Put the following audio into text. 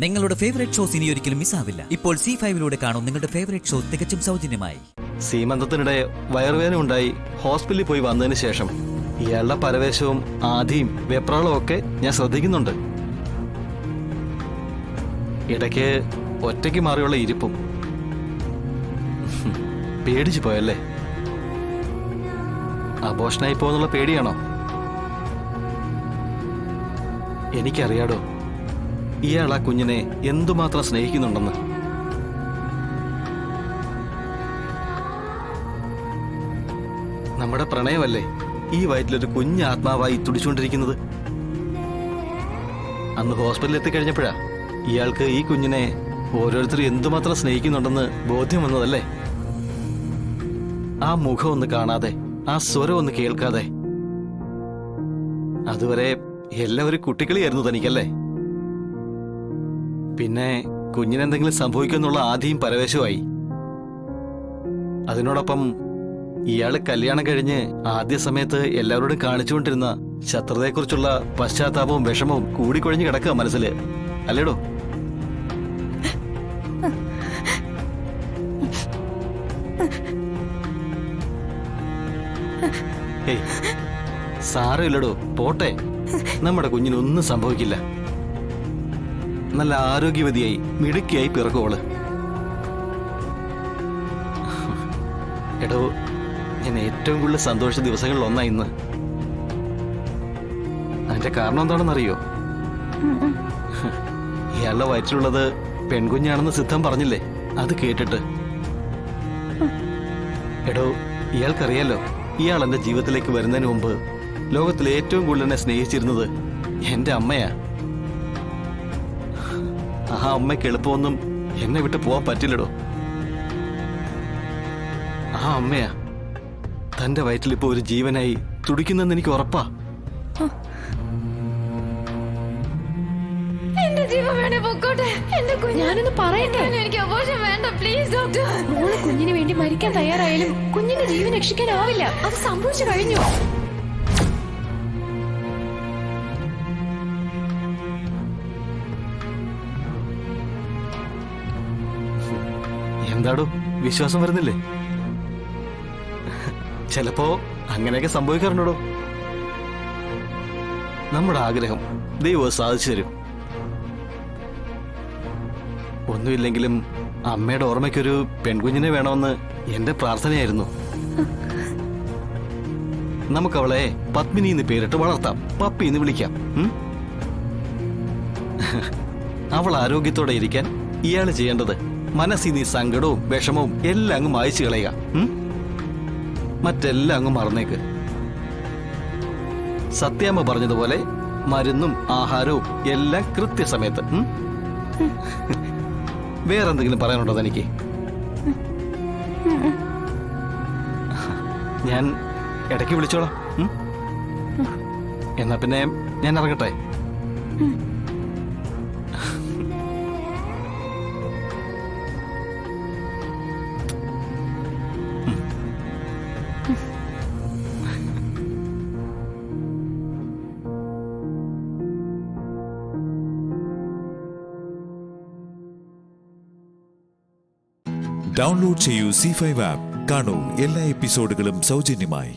നിങ്ങളുടെ favourite shows ഇനി ഒരിക്കലും മിസ്സാവില്ല. ഇപ്പോൾ C5-ലൂടെ കാണും നിങ്ങളുടെ ഫേവറേറ്റ് ഷോ തികച്ചും സൗജന്യമായി. സീമന്തത്തിനിടെ വയറുവേദന ഉണ്ടായി ഹോസ്പിറ്റലിൽ പോയി വന്നതിന് ശേഷം ഇയാളുടെ പരവേശവും ആദിയും വെപ്രാളവും ഒക്കെ ഞാൻ ശ്രദ്ധിക്കുന്നുണ്ട്. ഇടയ്ക്ക് ഒറ്റയ്ക്ക് മാറിയുള്ള ഇരിപ്പും. പേടിച്ചു പോയല്ലേ? അബോഷനായി പോകുന്നുള്ള പേടിയാണോ? എനിക്കറിയാടോ ഇയാൾ ആ കുഞ്ഞിനെ എന്തുമാത്രം സ്നേഹിക്കുന്നുണ്ടെന്ന്. നമ്മുടെ പ്രണയമല്ലേ ഈ വയറ്റിലൊരു കുഞ്ഞ് ആത്മാവായി തുടിച്ചുകൊണ്ടിരിക്കുന്നത്. അന്ന് ഹോസ്പിറ്റലിൽ എത്തിക്കഴിഞ്ഞപ്പോഴാ ഇയാൾക്ക് ഈ കുഞ്ഞിനെ ഓരോരുത്തരും എന്തുമാത്രം സ്നേഹിക്കുന്നുണ്ടെന്ന് ബോധ്യം വന്നതല്ലേ. ആ മുഖം ഒന്ന് കാണാതെ, ആ സ്വരം ഒന്ന് കേൾക്കാതെ, അതുവരെ എല്ലാവരും കുട്ടികളിയായിരുന്നു തനിക്കല്ലേ. പിന്നെ കുഞ്ഞിനെന്തെങ്കിലും സംഭവിക്കുമെന്നുള്ള ആദ്യം പരവേശമായി. അതിനോടൊപ്പം ഇയാള് കല്യാണം കഴിഞ്ഞ് ആദ്യ സമയത്ത് എല്ലാവരോടും കാണിച്ചുകൊണ്ടിരുന്ന ശത്രുതയെക്കുറിച്ചുള്ള പശ്ചാത്താപവും വിഷമവും കൂടിക്കൊഴിഞ്ഞ് കിടക്കുക മനസ്സില്, അല്ലേടോ? ഏയ് സാരമില്ലടോ, പോട്ടെ. നമ്മുടെ കുഞ്ഞിനൊന്നും സംഭവിക്കില്ല. നല്ല ആരോഗ്യവതിയായി മിടുക്കിയായി പിറക്കുവോള്. എടോ, ഞാൻ ഏറ്റവും കൂടുതൽ സന്തോഷ ദിവസങ്ങളിൽ ഒന്നാ ഇന്ന്. അതിന്റെ കാരണം എന്താണെന്നറിയോ? ഇയാളുടെ വയറ്റിലുള്ളത് പെൺകുഞ്ഞാണെന്ന് സിദ്ധം പറഞ്ഞില്ലേ, അത് കേട്ടിട്ട്. എടോ, ഇയാൾക്കറിയാലോ ഇയാൾ എന്റെ ജീവിതത്തിലേക്ക് വരുന്നതിന് മുമ്പ് ലോകത്തിലെ ഏറ്റവും കൂടുതൽ എന്നെ സ്നേഹിച്ചിരുന്നത് എന്റെ അമ്മയാ. ആ അമ്മയ്ക്ക് എളുപ്പമൊന്നും എന്നെ വിട്ട് പോവാൻ പറ്റില്ലടോ. ആ അമ്മയാ തന്റെ വയറ്റിലിപ്പോ ഒരു ജീവനായി തുടിക്കുന്നെന്ന് എനിക്ക് ഉറപ്പാ. ഞാനൊന്ന് പറയട്ടെ. എനിക്ക് അബോർഷൻ വേണ്ട, പ്ലീസ് ഡോക്ടർ. മോള് കുഞ്ഞിന് വേണ്ടി മരിക്കാൻ തയ്യാറായാലും കുഞ്ഞിന്റെ ജീവൻ രക്ഷിക്കാനാവില്ല. അത് സംഭവിച്ചു കഴിഞ്ഞു. എന്താടോ വിശ്വാസം വരുന്നില്ലേ? ചിലപ്പോ അങ്ങനെയൊക്കെ സംഭവിക്കാറുണ്ടോ? നമ്മുടെ ആഗ്രഹം ദൈവം സാധിച്ചു തരും. ഒന്നുമില്ലെങ്കിലും അമ്മയുടെ ഓർമ്മയ്ക്കൊരു പെൺകുഞ്ഞിനെ വേണമെന്ന് എന്റെ പ്രാർത്ഥനയായിരുന്നു. നമുക്കവളെ പത്മിനി എന്ന് പേരിട്ട് വളർത്താം, പപ്പി എന്ന് വിളിക്കാം. അവൾ ആരോഗ്യത്തോടെ ഇരിക്കാൻ ഇയാള് ചെയ്യേണ്ടത് മനസ്സിൽ നീ സങ്കടവും വിഷമവും എല്ലാം അങ്ങ് മായ്ച്ചു കളയുക. മറ്റെല്ലാം അങ്ങ് മറന്നേക്ക്. സത്യാമ്മ പറഞ്ഞതുപോലെ മരുന്നും ആഹാരവും എല്ലാം കൃത്യസമയത്ത്. വേറെന്തെങ്കിലും പറയാനുണ്ടോ തനിക്ക്? ഞാൻ ഇടയ്ക്ക് വിളിച്ചോളാം. എന്നാ പിന്നെ ഞാൻ ഇറങ്ങട്ടെ. ഡൗൺലോഡ് ചെയ്യൂ C5 ആപ്പ്. കാണൂ എല്ലാ എപ്പിസോഡുകളും സൗജന്യമായി.